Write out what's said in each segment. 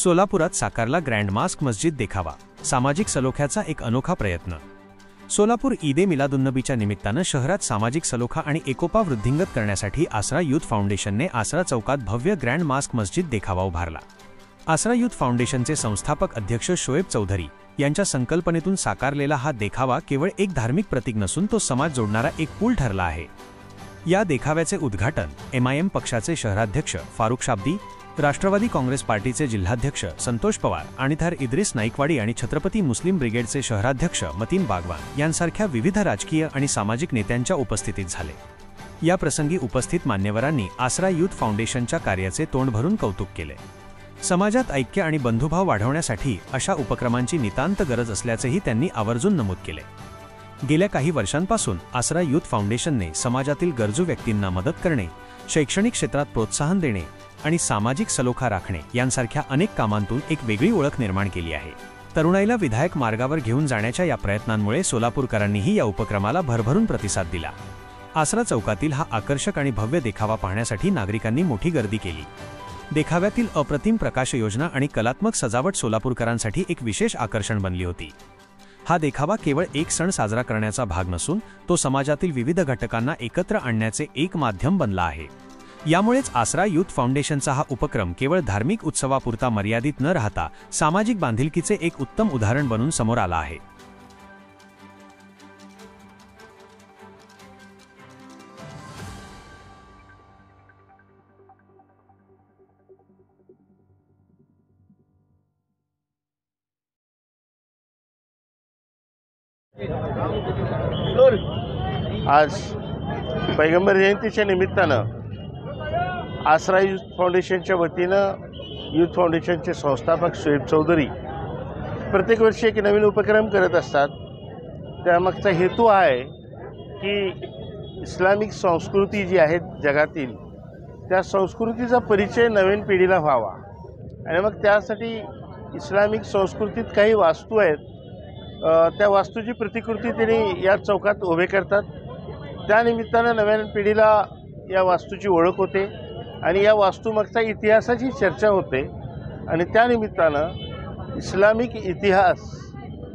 सोलापुरात साकारला grand mask मस्जिद देखावा, सामाजिक सलोख्याचा एक अनोखा प्रयत्न। सोलापूर ईद मिलादुन्नबीच्या निमित्तानं शहरात सामाजिक सलोखा आणि एकोपा वृद्धिंगत करण्यासाठी आसरा यूथ फाउंडेशनने आसरा चौकात भव्य ग्रँड मास्क मस्जिद देखावा उभारला। आसरा यूथ फाउंडेशनचे संस्थापक अध्यक्ष शोएब चौधरी यांच्या संकल्पनेतून साकारलेला हा देखावा केवळ एक धार्मिक प्रतीक नसून तो समाज जोडणारा एक पूल ठरला आहे। या देखाव्याचे उद्घाटन एमआयएम पक्षाचे शहराध्यक्ष फारुख शाब्दी, राष्ट्रवादी काँग्रेस पार्टीचे जिल्हाध्यक्ष संतोष पवार, आणिथार इद्रिस नाईकवाडी आणि छत्रपती मुस्लिम ब्रिगेडचे शहराध्यक्ष मतीन बागवान यांसारख्या विविध राजकीय आणि सामाजिक नेत्यांच्या उपस्थितीत झाले। या प्रसंगी उपस्थित मान्यवरांनी आसरा यूथ फाउंडेशनच्या कार्याचे तोंड भरून कौतुक केले। समाजात ऐक्य आणि बंधुभाव वाढवण्यासाठी अशा उपक्रमांची नितांत गरज असल्याचेही त्यांनी आवर्जून नमूद केले। गेल्या काही वर्षांपासून आसरा यूथ फाउंडेशनने समाजातील गरजू व्यक्तींना मदत करणे, शैक्षणिक क्षेत्रात प्रोत्साहन देणे आणि सामाजिक सलोखा राखणे यांसारख्या अनेक कामांतून एक वेगळी ओळख निर्माण केली आहे। तरुणाईला विधायक मार्गावर घेऊन जाण्याच्या या प्रयत्नांमुळे सोलापूरकरांनीही या उपक्रमाला भरभरून प्रतिसाद दिला। आसरा चौकातील हा आकर्षक आणि भव्य देखावा पाहण्यासाठी नागरिकांनी मोठी गर्दी केली। देखाव्यातील अप्रतिम प्रकाश योजना आणि कलात्मक सजावट सोलापूरकरांसाठी एक विशेष आकर्षण बनली होती। हा देखावा केवळ एक सण साजरा करण्याचा भाग नसून तो समाजातील विविध घटकांना एकत्र आणण्याचे एक माध्यम बनला आहे। यामुळेच आसरा यूथ फाउंडेशनचा हा उपक्रम केवळ धार्मिक उत्सवापुरता मर्यादित न राहता सामाजिक बांधिलकीचे एक उत्तम उदाहरण बनून समोर आला आहे। आज पैगंबर जयंतीच्या निमित्तानं आसरा यूथ फाउंडेशनच्या वतीनं यूथ फाउंडेशनचे संस्थापक शोएब चौधरी प्रत्येक वर्षी एक नवीन उपक्रम करत असतात। त्यामागचा हेतू आहे की इस्लामिक संस्कृती जी आहे जगातील त्या संस्कृतीचा परिचय नवीन पिढीला व्हावा आणि मग त्यासाठी इस्लामिक संस्कृतीत काही वास्तू आहेत, त्या वास्तूची प्रतिकृती त्यांनी या चौकात उभे करतात। त्यानिमित्तानं नव्या पिढीला या वास्तूची ओळख होते आणि या वास्तूमागचा इतिहासाची चर्चा होते आणि त्यानिमित्तानं इस्लामिक इतिहास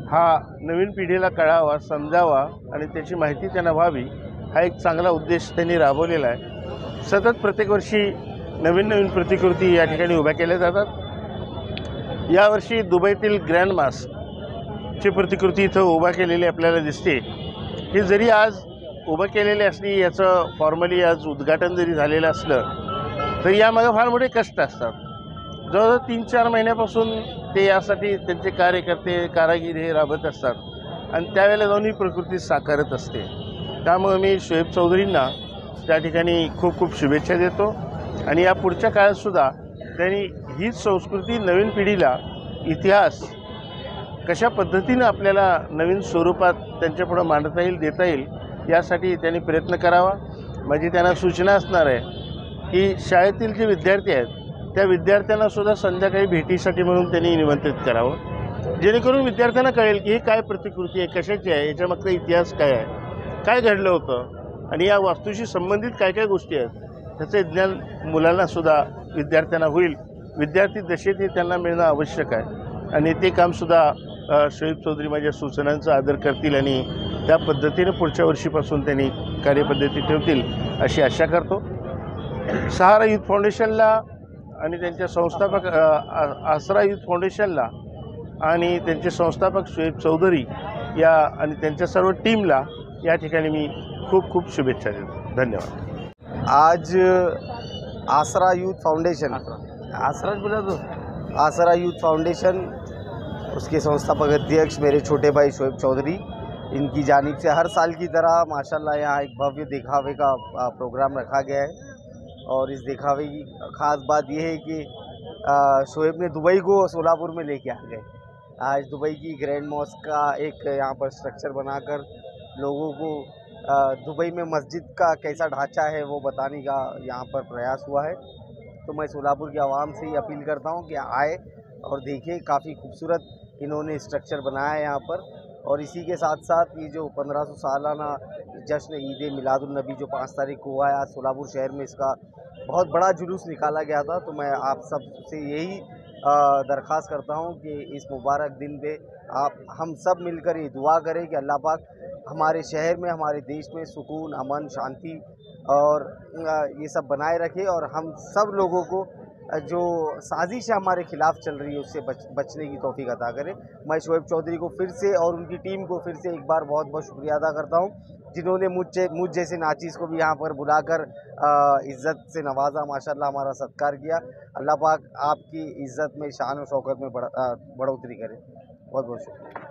हा नवीन पिढीला कळावा, समजावा आणि त्याची माहिती त्यांना व्हावी हा एक चांगला उद्देश त्यांनी राबवलेला आहे। सतत प्रत्येक वर्षी नवीन नवीन प्रतिकृती या ठिकाणी उभ्या केल्या जातात। यावर्षी दुबईतील ग्रँड मास्कची प्रतिकृती इथं उभा केलेली आपल्याला दिसते। ही जरी आज उभं केलेली असली, याचं फॉर्मली आज उद्घाटन जरी झालेलं असलं तरी यामागे फार मोठे कष्ट असतात। जवळजवळ 3-4 महिन्यापासून ते यासाठी त्यांचे कार्यकर्ते कारागीर हे राबत असतात आणि त्यावेळेला जाऊन ही प्रकृती साकारत असते। त्यामुळे मी शोएब चौधरींना त्या ठिकाणी खूप खूप शुभेच्छा देतो आणि या पुढच्या काळातसुद्धा त्यांनी हीच संस्कृती नवीन पिढीला इतिहास कशा पद्धतीनं आपल्याला नवीन स्वरूपात त्यांच्यापुढं मांडता येईल, देता येईल यासाठी त्यांनी प्रयत्न करावा। माझी त्यांना सूचना असणार आहे की शाळेतील जे विद्यार्थी आहेत त्या विद्यार्थ्यांनासुद्धा संध्याकाळी भेटीसाठी म्हणून त्यांनी निमंत्रित करावं, जेणेकरून विद्यार्थ्यांना कळेल की ही काय प्रतिकृती आहे, कशाची आहे, याच्यामागचा इतिहास काय आहे, काय घडलं होतं आणि या वास्तूशी संबंधित काय काय गोष्टी आहेत त्याचे ज्ञान मुलांनासुद्धा विद्यार्थ्यांना होईल। विद्यार्थी दशेत हे त्यांना मिळणं आवश्यक आहे आणि ते कामसुद्धा शोएब चौधरी माझ्या सूचनांचा आदर करतील आणि त्या पद्धतीने पुढच्या वर्षीपासून त्यांनी कार्यपद्धती ठेवतील अशी आशा करतो। सहारा यूथ फाउंडेशनला आणि त्यांच्या संस्थापक आसरा यूथ फाउंडेशनला आणि त्यांचे संस्थापक शोएब चौधरी या आणि त्यांच्या सर्व टीमला या ठिकाणी मी खूप खूप शुभेच्छा देतो। धन्यवाद। आज आसरा यूथ फाउंडेशन आसरा यूथ फाउंडेशन उसके संस्थापक अध्यक्ष मेरे छोटे भाई शोएब चौधरी, इनकी जानिब से हर साल की तरह माशाल्लाह यहाँ एक भव्य दिखावे का प्रोग्राम रखा गया है और इस दिखावे की ख़ास बात यह है कि शोएब ने दुबई को सोलापुर में लेके आ गए। आज दुबई की ग्रैंड मॉस्क का एक यहाँ पर स्ट्रक्चर बनाकर लोगों को दुबई में मस्जिद का कैसा ढांचा है वो बताने का यहाँ पर प्रयास हुआ है। तो मैं सोलापुर की आवाम से ही अपील करता हूँ कि आए और देखें, काफ़ी खूबसूरत इन्होंने स्ट्रक्चर बनाया है यहाँ पर। और इसी के साथ साथ ये जो 1500 सालाना जश्न ईद मिलादुन्नबी जो 5 तारीख को हुआ है, आज सोलापुर शहर में इसका बहुत बड़ा जुलूस निकाला गया था। तो मैं आप सब से यही दरख्वास्त करता हूँ कि इस मुबारक दिन पे आप हम सब मिलकर ये दुआ करें कि अल्लाह पाक हमारे शहर में, हमारे देश में सुकून, अमन, शांति और ये सब बनाए रखे, और हम सब लोगों को जो साजिश हमारे खिलाफ चल रही है उससे बचने की तौफीक अता करें। मैं शोएब चौधरी को फिर से और उनकी टीम को फिर से एक बार बहुत बहुत शुक्रिया अदा करता हूँ, जिन्होंने मुझ जैसे नाचीज़ को भी यहाँ पर बुलाकर इज़्ज़त से नवाजा, माशाल्लाह हमारा सत्कार किया। अल्लाह पाक आपकी इज़्ज़त में, शान और शौकत में बढ़ोतरी करे। बहुत बहुत शुक्रिया।